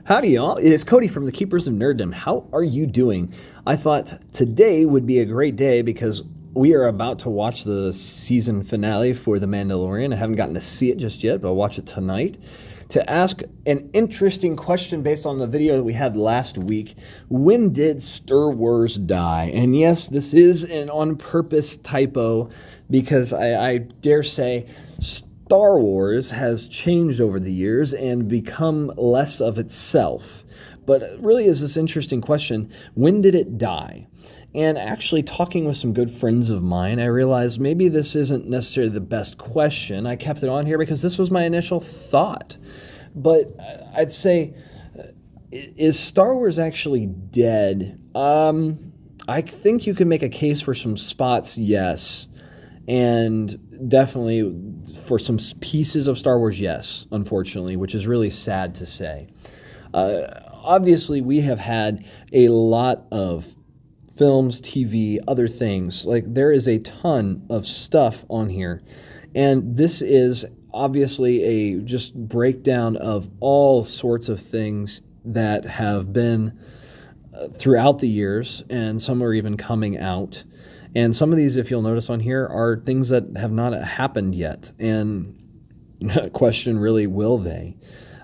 Howdy, y'all. It is Cody from the Keepers of Nerddom. How are you doing? I thought today would be a great day because we are about to watch the season finale for The Mandalorian. I haven't gotten to see it just yet, but I'll watch it tonight. To ask an interesting question based on the video that we had last week. When did Stur Wurs die? And yes, this is an on-purpose typo because I dare say Star Wars has changed over the years and become less of itself. But it really is this interesting question, when did it die? And actually talking with some good friends of mine, I realized maybe this isn't necessarily the best question. I kept it on here because this was my initial thought. But I'd say, is Star Wars actually dead? I think you can make a case for some spots, yes. And definitely for some pieces of Star Wars, yes, unfortunately, which is really sad to say. Obviously, we have had a lot of films, TV, other things. Like, there is a ton of stuff on here. And this is obviously a just breakdown of all sorts of things that have been throughout the years, and some are even coming out. And some of these, if you'll notice on here, are things that have not happened yet. And question really, will they?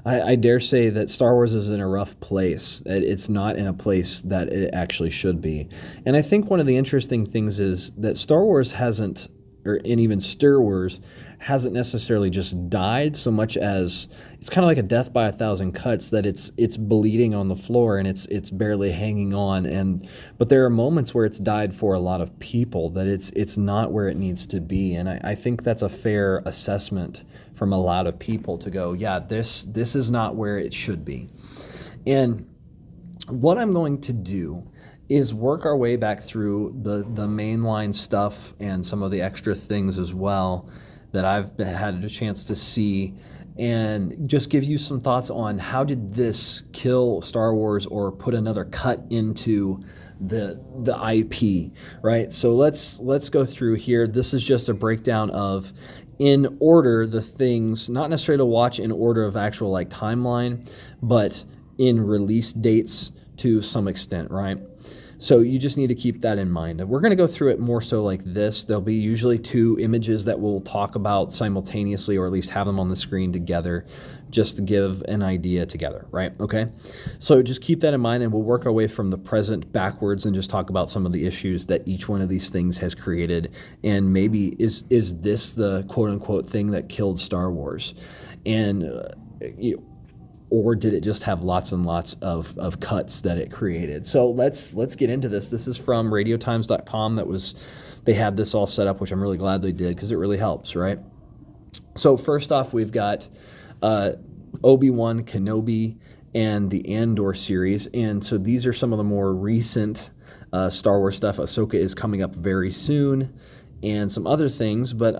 I dare say that Star Wars is in a rough place. It's not in a place that it actually should be. And I think one of the interesting things is that Star Wars hasn't, and even Stur Wurs, hasn't necessarily just died so much as it's kind of like a death by 1,000 cuts, that it's bleeding on the floor and it's barely hanging on. But there are moments where it's died for a lot of people, that it's not where it needs to be. And I think that's a fair assessment from a lot of people to go, yeah, this is not where it should be. And what I'm going to do is work our way back through the mainline stuff and some of the extra things as well that I've had a chance to see, and just give you some thoughts on how did this kill Star Wars or put another cut into the IP, right? So let's go through here. This is just a breakdown of, in order, the things, not necessarily to watch in order of actual like timeline, but in release dates to some extent, right? So you just need to keep that in mind. We're going to go through it more so like this. There'll be usually two images that we'll talk about simultaneously, or at least have them on the screen together, just to give an idea together, right? Okay. So just keep that in mind, and we'll work our way from the present backwards and just talk about some of the issues that each one of these things has created. And maybe is this the quote unquote thing that killed Star Wars? And, or did it just have lots and lots of cuts that it created? So let's get into this. This is from radiotimes.com. They had this all set up, which I'm really glad they did because it really helps, right? So first off, we've got ObiWan Kenobi and the Andor series. And so these are some of the more recent Star Wars stuff. Ahsoka is coming up very soon and some other things, but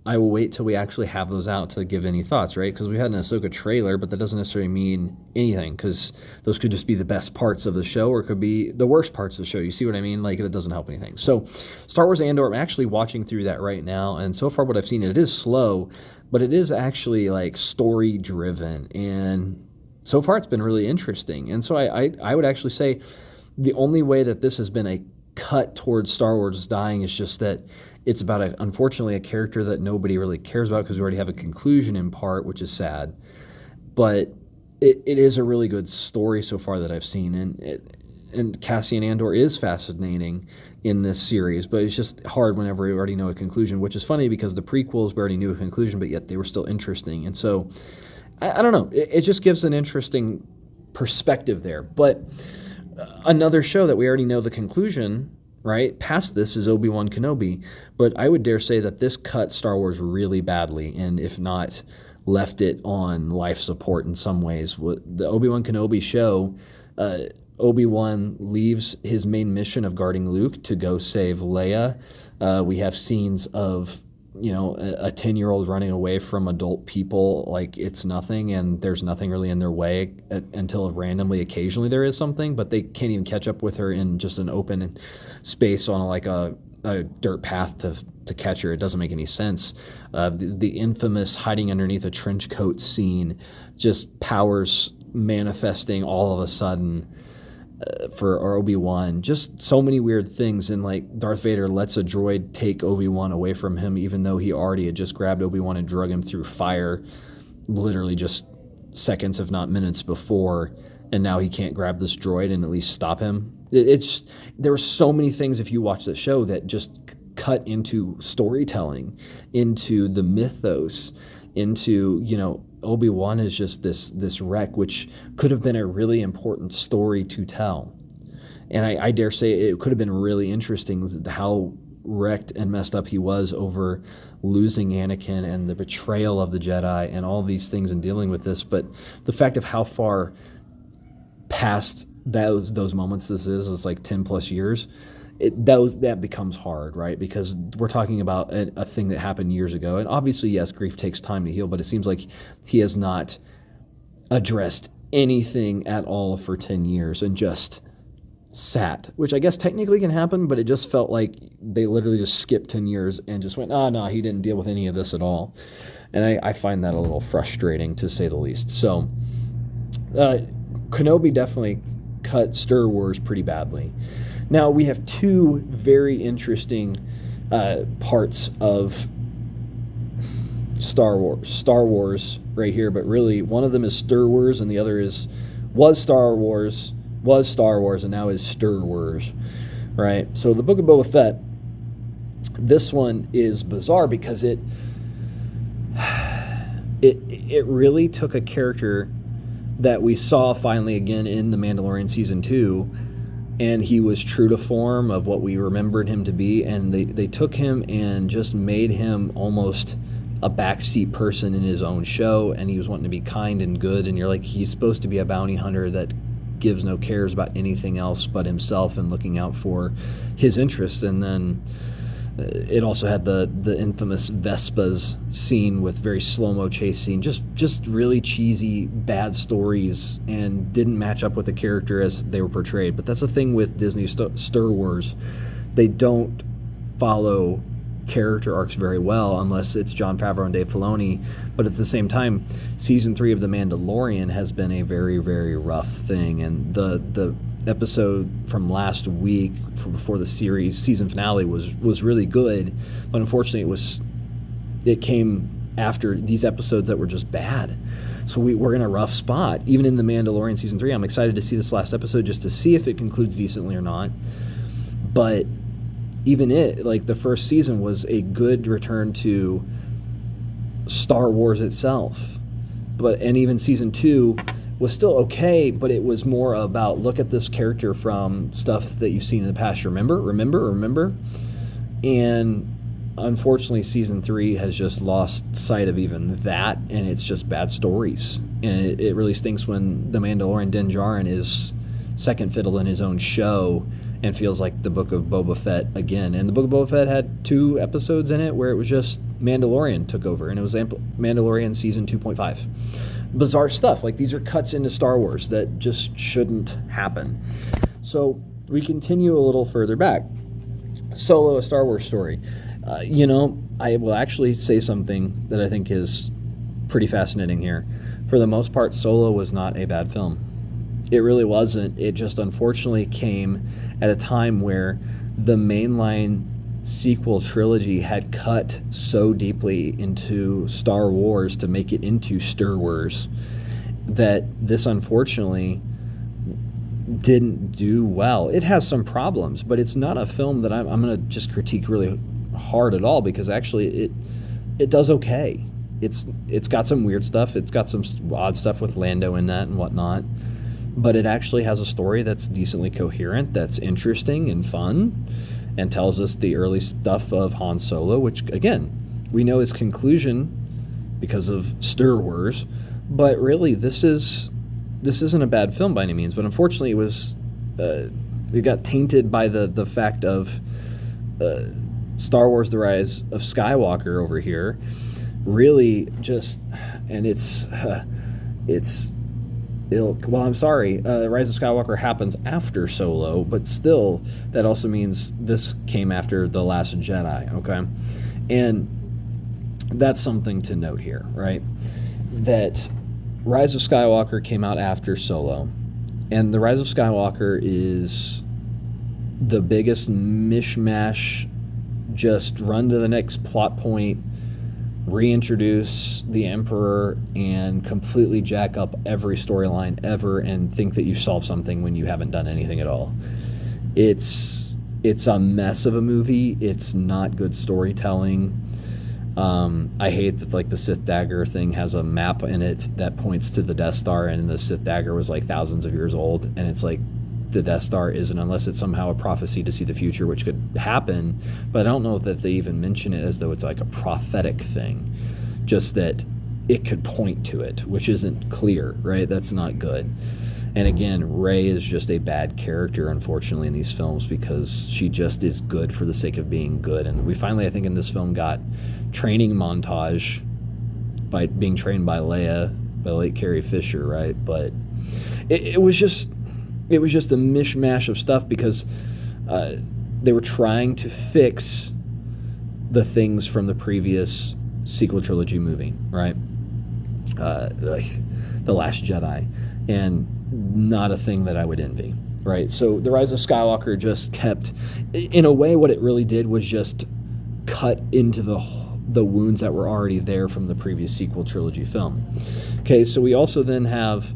I will wait till we actually have those out to give any thoughts, right? Because we had an Ahsoka trailer, but that doesn't necessarily mean anything, because those could just be the best parts of the show, or it could be the worst parts of the show. You see what I mean? Like, that doesn't help anything. So Star Wars Andor, I'm actually watching through that right now, and so far what I've seen, it is slow, but it is actually like story driven, and so far it's been really interesting. And so I would actually say the only way that this has been a cut towards Star Wars dying is just that it's about, unfortunately, a character that nobody really cares about, because we already have a conclusion in part, which is sad. But it is a really good story so far that I've seen. And Cassian Andor is fascinating in this series, but it's just hard whenever we already know a conclusion, which is funny because the prequels we already knew a conclusion, but yet they were still interesting. And so, I don't know. It just gives an interesting perspective there. But another show that we already know the conclusion, right, past this, is ObiWan Kenobi. But I would dare say that this cut Star Wars really badly, and if not, left it on life support in some ways. The ObiWan Kenobi show, Obi-Wan leaves his main mission of guarding Luke to go save Leia. We have scenes of, a 10-year-old running away from adult people like it's nothing, and there's nothing really in their way until randomly, occasionally there is something, but they can't even catch up with her in just an open space on a dirt path to catch her. It doesn't make any sense. The infamous hiding underneath a trench coat scene just powers manifesting all of a sudden for Obi-Wan. Just so many weird things. And like Darth Vader lets a droid take Obi-Wan away from him, even though he already had just grabbed Obi-Wan and drug him through fire, literally just seconds, if not minutes before. And now he can't grab this droid and at least stop him. There were so many things, if you watch the show, that just cut into storytelling, into the mythos, into, Obi-Wan is just this wreck, which could have been a really important story to tell. And I dare say it could have been really interesting how wrecked and messed up he was over losing Anakin and the betrayal of the Jedi and all these things and dealing with this. But the fact of how far past those moments this is like 10 plus years, that becomes hard, right? Because we're talking about a thing that happened years ago. And obviously, yes, grief takes time to heal, but it seems like he has not addressed anything at all for 10 years and just sat, which I guess technically can happen, but it just felt like they literally just skipped 10 years and just went, oh, no, he didn't deal with any of this at all. And I find that a little frustrating, to say the least. So Kenobi definitely cut Stur Wurs pretty badly. Now, we have two very interesting parts of Star Wars right here, but really one of them is Stur Wurs and the other was Star Wars, and now is Stur Wurs, right? So the Book of Boba Fett, this one is bizarre because it really took a character that we saw finally again in The Mandalorian Season 2, and he was true to form of what we remembered him to be, and they took him and just made him almost a backseat person in his own show, and he was wanting to be kind and good, and you're like, he's supposed to be a bounty hunter that gives no cares about anything else but himself and looking out for his interests. And then it also had the infamous Vespas scene with very slow-mo chase scene, just really cheesy, bad stories, and didn't match up with the character as they were portrayed. But that's the thing with Disney Star Wars. They don't follow character arcs very well unless it's Jon Favreau and Dave Filoni. But at the same time, Season 3 of The Mandalorian has been a very, very rough thing. And the episode from last week before the season finale was really good, but unfortunately it came after these episodes that were just bad. So we're in a rough spot. Even in The Mandalorian Season 3, I'm excited to see this last episode just to see if it concludes decently or not. But even like the first season was a good return to Star Wars itself. And even Season 2 was still okay, but it was more about, look at this character from stuff that you've seen in the past. Remember? And unfortunately, Season 3 has just lost sight of even that, and it's just bad stories. And it really stinks when The Mandalorian Din Djarin is second fiddle in his own show and feels like the Book of Boba Fett again. And the Book of Boba Fett had 2 episodes in it where it was just Mandalorian took over, and it was Mandalorian Season 2.5. Bizarre stuff. Like, these are cuts into Star Wars that just shouldn't happen. So we continue a little further back. Solo, a Star Wars story. I will actually say something that I think is pretty fascinating here. For the most part, Solo was not a bad film. It really wasn't. It just unfortunately came at a time where the mainline sequel trilogy had cut so deeply into Star Wars to make it into Stur Wurs that this unfortunately didn't do well. It has some problems, but it's not a film that I'm going to just critique really hard at all, because actually it does okay. It's got some weird stuff. It's got some odd stuff with Lando in that and whatnot, but it actually has a story that's decently coherent, that's interesting and fun, and tells us the early stuff of Han Solo, which, again, we know his conclusion because of Stur Wurs, but really this isn't a bad film by any means. But unfortunately, it got tainted by the fact of Star Wars: The Rise of Skywalker over here. Really, just, and it's ilk. Well, I'm sorry. Rise of Skywalker happens after Solo, but still, that also means this came after The Last Jedi, okay? And that's something to note here, right? That Rise of Skywalker came out after Solo, and the Rise of Skywalker is the biggest mishmash, just run to the next plot point, reintroduce the Emperor, and completely jack up every storyline ever and think that you've solved something when you haven't done anything at all. It's a mess of a movie. It's not good storytelling. I hate that like the Sith dagger thing has a map in it that points to the Death Star, and the Sith dagger was like thousands of years old, and it's like the Death Star isn't, unless it's somehow a prophecy to see the future, which could happen, but I don't know that they even mention it as though it's like a prophetic thing, just that it could point to it, which isn't clear, right? That's not good. And again, Rey is just a bad character, unfortunately, in these films, because she just is good for the sake of being good. And we finally, I think, in this film got training montage by being trained by Leia, by late Carrie Fisher, right? But it was just a mishmash of stuff, because they were trying to fix the things from the previous sequel trilogy movie, right? Like The Last Jedi, and not a thing that I would envy, right? So The Rise of Skywalker just kept, in a way, what it really did was just cut into the wounds that were already there from the previous sequel trilogy film. Okay, so we also then have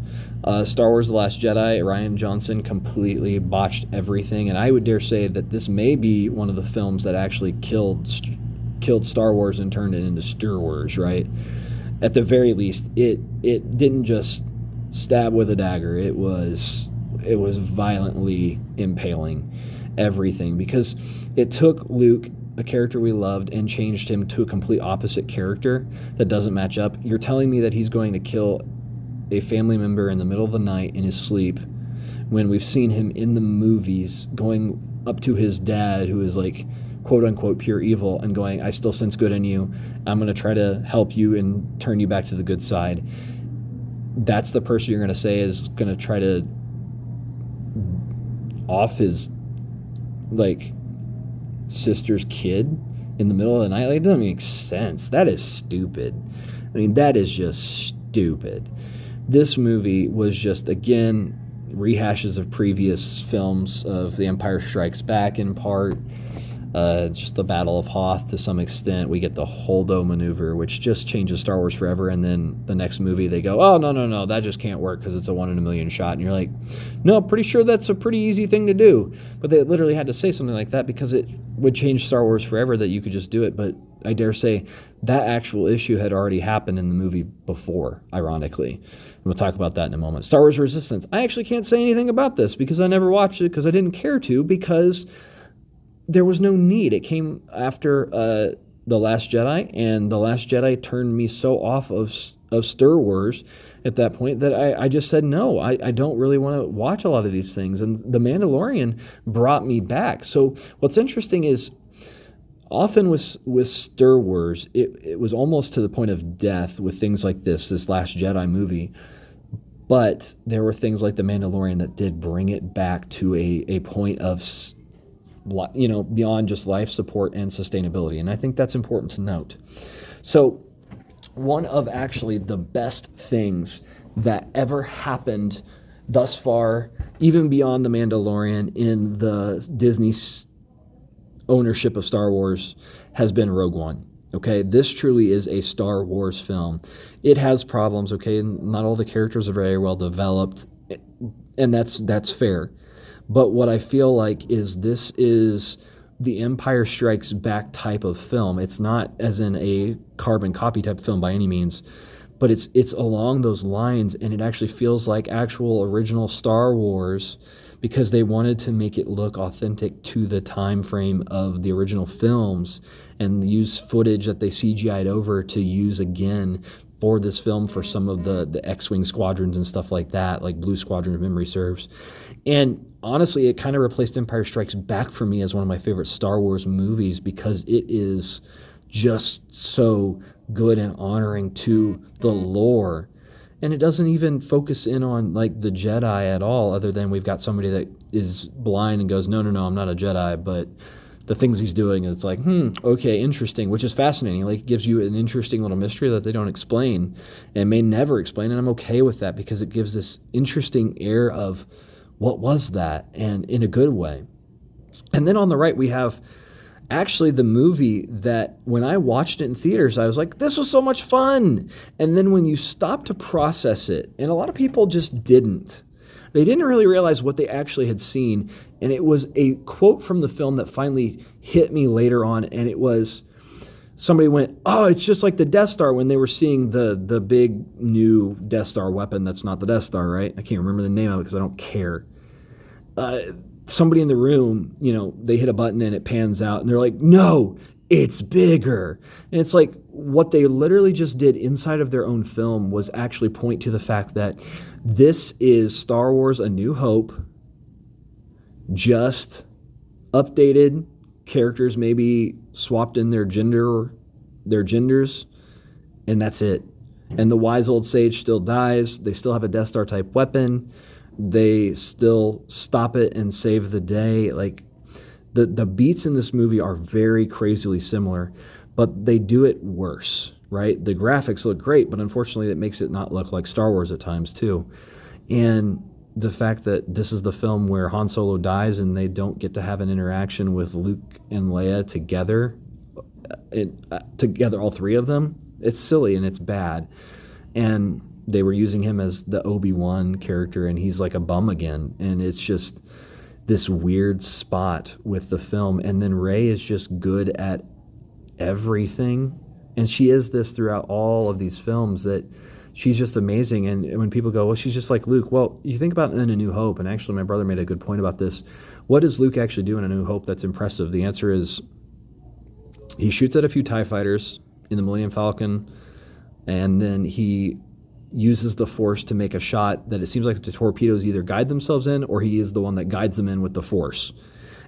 Star Wars The Last Jedi. Rian Johnson completely botched everything, and I would dare say that this may be one of the films that actually killed Star Wars and turned it into Stur Wurs, right? At the very least, it didn't just stab with a dagger. It was violently impaling everything, because it took Luke, a character we loved, and changed him to a complete opposite character that doesn't match up. You're telling me that he's going to kill a family member in the middle of the night in his sleep, when we've seen him in the movies going up to his dad, who is like quote unquote pure evil, and going, I still sense good in you. I'm going to try to help you and turn you back to the good side. That's the person you're going to say is going to try to off his like sister's kid in the middle of the night? Like, it doesn't make sense. That is stupid. I mean, that is just stupid. This movie was just, again, rehashes of previous films of The Empire Strikes Back in part. Just the Battle of Hoth to some extent. We get the Holdo maneuver, which just changes Star Wars forever, and then the next movie they go, oh, no, that just can't work because it's a 1 in a million shot. And you're like, no, pretty sure that's a pretty easy thing to do. But they literally had to say something like that because it would change Star Wars forever, that you could just do it. But I dare say that actual issue had already happened in the movie before, ironically. And we'll talk about that in a moment. Star Wars Resistance. I actually can't say anything about this because I never watched it, because I didn't care to, because there was no need. It came after The Last Jedi, and The Last Jedi turned me so off of Star Wars at that point that I just said, no, I don't really want to watch a lot of these things. And The Mandalorian brought me back. So what's interesting is, often with Star Wars, it was almost to the point of death with things like this Last Jedi movie. But there were things like The Mandalorian that did bring it back to a point of, beyond just life support and sustainability. And I think that's important to note. So one of actually the best things that ever happened thus far, even beyond The Mandalorian, in the Disney ownership of Star Wars, has been Rogue One. Okay, this truly is a Star Wars film. It has problems, okay? Not all the characters are very well developed, and that's fair. But what I feel like is this is the Empire Strikes Back type of film. It's not as in a carbon copy type film by any means, but it's along those lines, and it actually feels like actual original Star Wars, because they wanted to make it look authentic to the time frame of the original films and use footage that they CGI'd over to use again for this film for some of the X-Wing squadrons and stuff like that, like Blue Squadron, if memory serves. And honestly, it kind of replaced Empire Strikes Back for me as one of my favorite Star Wars movies, because it is just so good and honoring to the lore. And it doesn't even focus in on like the Jedi at all, other than we've got somebody that is blind and goes, no, I'm not a Jedi, but the things he's doing. It's like, okay, interesting, which is fascinating. Like, it gives you an interesting little mystery that they don't explain and may never explain. And I'm okay with that because it gives this interesting air of what was that, and in a good way. And then on the right, we have actually the movie that when I watched it in theaters, I was like, this was so much fun. And then when you stop to process it, and a lot of people just didn't, they didn't really realize what they actually had seen. And it was a quote from the film that finally hit me later on. And it was, somebody went, oh, it's just like the Death Star, when they were seeing the big new Death Star weapon that's not the Death Star, right? I can't remember the name of it because I don't care. Somebody in the room, they hit a button and it pans out and they're like, no, it's bigger. And it's like what they literally just did inside of their own film was actually point to the fact that this is Star Wars A New Hope, just updated, characters maybe swapped in their genders, and that's it. And the wise old sage still dies. They still have a Death Star type weapon. They still stop it and save the day. Like, the beats in this movie are very crazily similar, but they do it worse, right? The graphics look great, but unfortunately it makes it not look like Star Wars at times too. And the fact that this is the film where Han Solo dies and they don't get to have an interaction with Luke and Leia together, all three of them, it's silly and it's bad. And they were using him as the Obi-Wan character, and he's like a bum again. And it's just this weird spot with the film. And then Rey is just good at everything. And she is this throughout all of these films, that she's just amazing. And when people go, well, she's just like Luke. Well, you think about it in A New Hope, and actually my brother made a good point about this. What does Luke actually do in A New Hope that's impressive? The answer is he shoots at a few TIE fighters in the Millennium Falcon, and then he uses the Force to make a shot that it seems like the torpedoes either guide themselves in, or he is the one that guides them in with the Force.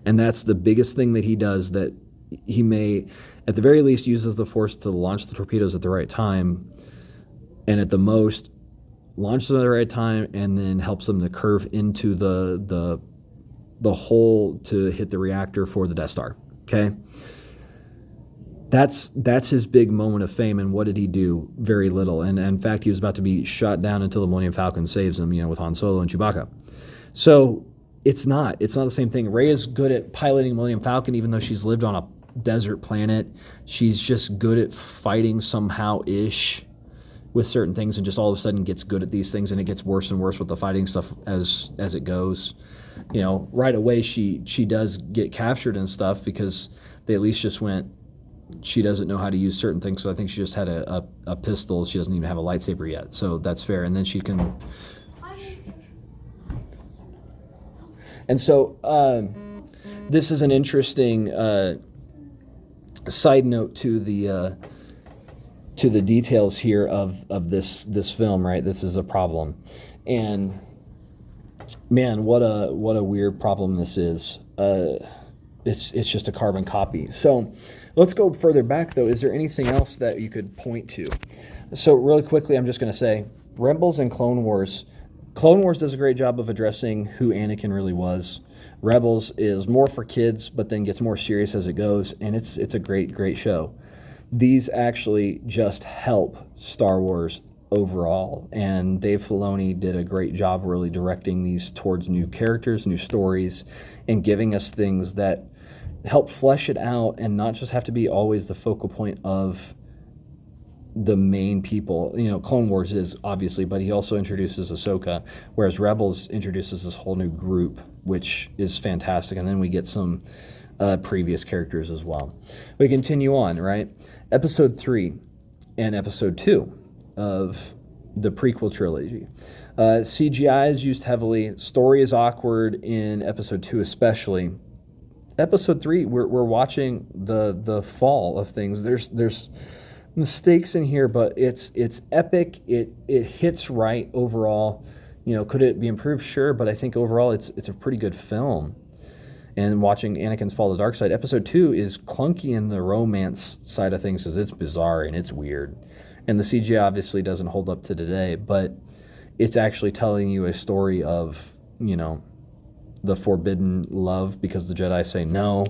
And that's the biggest thing that he does, that he may, at the very least, uses the Force to launch the torpedoes at the right time, and at the most, launches them at the right time and then helps them to curve into the hole to hit the reactor for the Death Star, okay? That's his big moment of fame. And what did he do? Very little. And in fact, he was about to be shot down until the Millennium Falcon saves him, with Han Solo and Chewbacca. So it's not the same thing. Rey is good at piloting Millennium Falcon, even though she's lived on a desert planet. She's just good at fighting somehow-ish with certain things, and just all of a sudden gets good at these things, and it gets worse and worse with the fighting stuff as it goes. Right away she does get captured and stuff, because they at least just went, she doesn't know how to use certain things, so I think she just had a pistol. She doesn't even have a lightsaber yet, so that's fair. And then she can... And so this is an interesting side note to the details here of this film, right? This is a problem. And man, what a weird problem this is. It's just a carbon copy. So let's go further back, though. Is there anything else that you could point to? So really quickly, I'm just going to say Rebels and Clone Wars. Clone Wars does a great job of addressing who Anakin really was. Rebels is more for kids, but then gets more serious as it goes, and it's a great show. These actually just help Star Wars overall, and Dave Filoni did a great job really directing these towards new characters, new stories, and giving us things that help flesh it out and not just have to be always the focal point of the main people. Clone Wars is, obviously, but he also introduces Ahsoka, whereas Rebels introduces this whole new group, which is fantastic, and then we get some previous characters as well. We continue on, right? Episode 3 and Episode 2 of the Prequel Trilogy. CGI is used heavily. Story is awkward in Episode 2 especially. Episode 3, we're watching the fall of things. There's mistakes in here, but it's epic. It hits right overall. Could it be improved? Sure, but I think overall it's a pretty good film. And watching Anakin's Fall to the Dark Side, Episode 2 is clunky in the romance side of things, because it's bizarre and it's weird. And the CGI obviously doesn't hold up to today, but it's actually telling you a story of, the forbidden love because the Jedi say no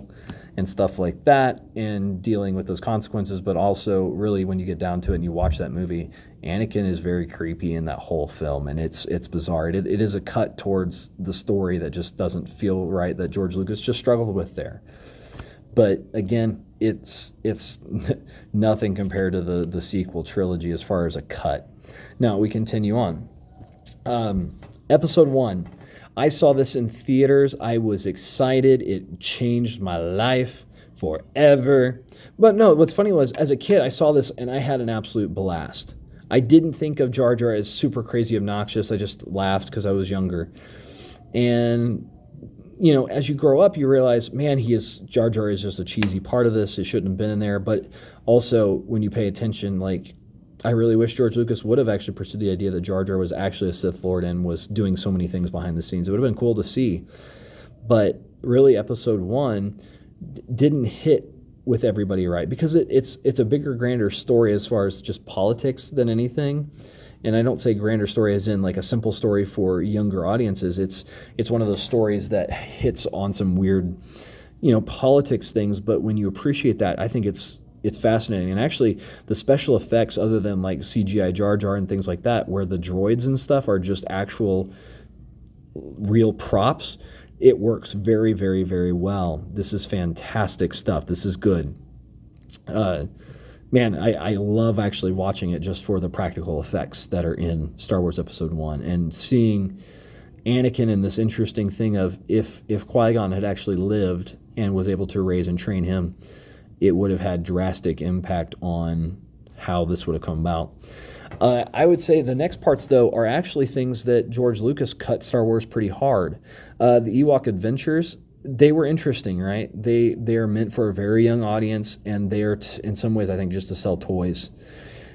and stuff like that, and dealing with those consequences. But also, really, when you get down to it and you watch that movie, Anakin is very creepy in that whole film, and it's bizarre. It is a cut towards the story that just doesn't feel right, that George Lucas just struggled with there. But again, it's nothing compared to the sequel trilogy as far as a cut. Now, we continue on. Episode 1. I saw this in theaters. I was excited. It changed my life forever. But no, what's funny was, as a kid, I saw this and I had an absolute blast. I didn't think of Jar Jar as super crazy obnoxious. I just laughed because I was younger. And, you know, as you grow up, you realize, man, Jar Jar is just a cheesy part of this. It shouldn't have been in there. But also, when you pay attention, like, I really wish George Lucas would have actually pursued the idea that Jar Jar was actually a Sith Lord and was doing so many things behind the scenes. It would have been cool to see. But really, episode 1 didn't hit with everybody right, because it's a bigger, grander story as far as just politics than anything. And I don't say grander story as in like a simple story for younger audiences. It's one of those stories that hits on some weird, you know, politics things. But when you appreciate that, I think it's fascinating. And actually, the special effects, other than like CGI Jar Jar and things like that, where the droids and stuff are just actual real props, it works very, very, very well. This is fantastic stuff. This is good. Man, I love actually watching it just for the practical effects that are in Star Wars Episode 1, and seeing Anakin in this interesting thing of if Qui-Gon had actually lived and was able to raise and train him, it would have had drastic impact on how this would have come about. I would say the next parts, though, are actually things that George Lucas cut Star Wars pretty hard. The Ewok Adventures, they were interesting, right? They are meant for a very young audience, and they are, in some ways, I think, just to sell toys,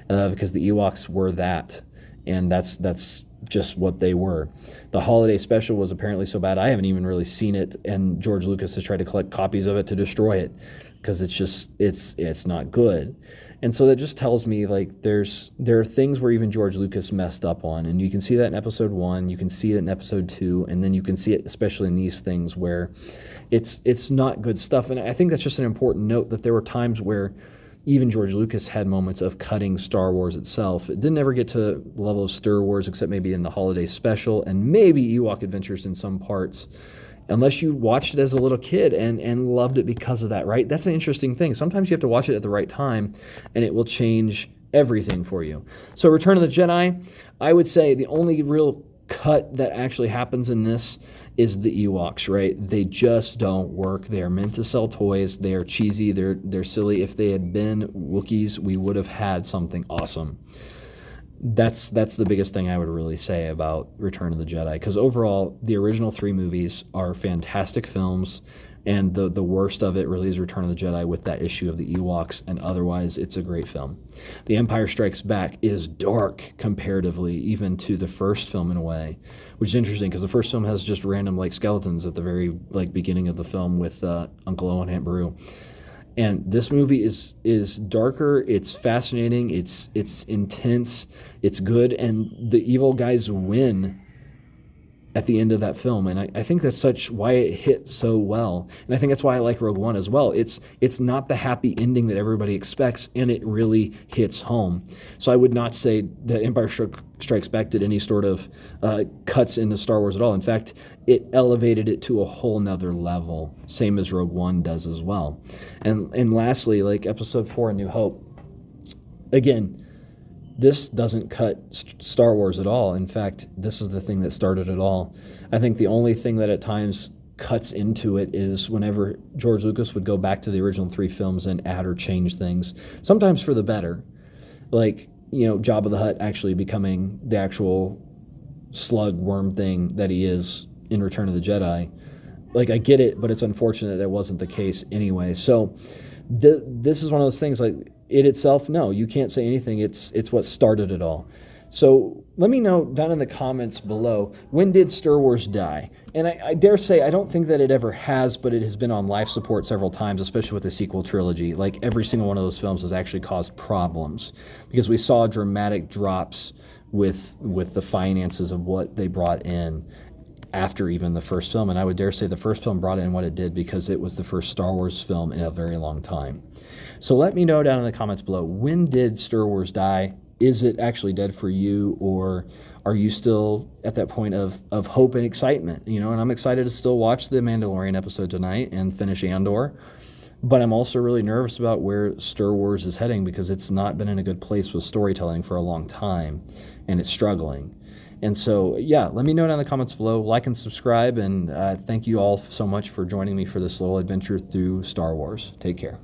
because the Ewoks were that, and that's just what they were. The holiday special was apparently so bad, I haven't even really seen it, and George Lucas has tried to collect copies of it to destroy it, because it's not good. And so that just tells me, like, there are things where even George Lucas messed up on, and you can see that in Episode 1, you can see it in Episode 2, and then you can see it especially in these things where it's not good stuff. And I think that's just an important note, that there were times where even George Lucas had moments of cutting Star Wars itself. It didn't ever get to the level of Stir Wars, except maybe in the holiday special, and maybe Ewok Adventures in some parts, unless you watched it as a little kid and loved it because of that, right? That's an interesting thing. Sometimes you have to watch it at the right time, and it will change everything for you. So Return of the Jedi, I would say the only real cut that actually happens in this is the Ewoks, right? They just don't work. They are meant to sell toys. They are cheesy. They're silly. If they had been Wookiees, we would have had something awesome. That's the biggest thing I would really say about Return of the Jedi, because overall, the original 3 movies are fantastic films, and the worst of it really is Return of the Jedi with that issue of the Ewoks, and otherwise, it's a great film. The Empire Strikes Back is dark comparatively, even to the first film in a way, which is interesting, because the first film has just random like skeletons at the very beginning of the film with Uncle Owen and Aunt Beru. And this movie is darker, it's fascinating, it's intense, it's good, and the evil guys win at the end of that film. And I think that's why it hit so well. And I think that's why I like Rogue One as well. It's not the happy ending that everybody expects, and it really hits home. So I would not say The Empire Strikes Back did any sort of cuts into Star Wars at all. In fact, it elevated it to a whole nother level, same as Rogue One does as well. And lastly, like Episode 4, A New Hope, again, this doesn't cut Star Wars at all. In fact, this is the thing that started it all. I think the only thing that at times cuts into it is whenever George Lucas would go back to the original 3 films and add or change things, sometimes for the better. Like, you know, Jabba the Hutt actually becoming the actual slug worm thing that he is in Return of the Jedi. Like, I get it, but it's unfortunate that wasn't the case anyway. So this is one of those things, like, it itself, no, you can't say anything. It's what started it all. So let me know down in the comments below, when did Stur Wurs die? And I dare say, I don't think that it ever has, but it has been on life support several times, especially with the sequel trilogy. Like, every single one of those films has actually caused problems, because we saw dramatic drops with the finances of what they brought in after even the first film. And I would dare say the first film brought in what it did because it was the first Star Wars film in a very long time. So let me know down in the comments below, when did Star Wars die? Is it actually dead for you, or are you still at that point of hope and excitement? You know, and I'm excited to still watch the Mandalorian episode tonight and finish Andor. But I'm also really nervous about where Star Wars is heading because it's not been in a good place with storytelling for a long time, and it's struggling. And so, yeah, let me know down in the comments below. Like and subscribe, and thank you all so much for joining me for this little adventure through Star Wars. Take care.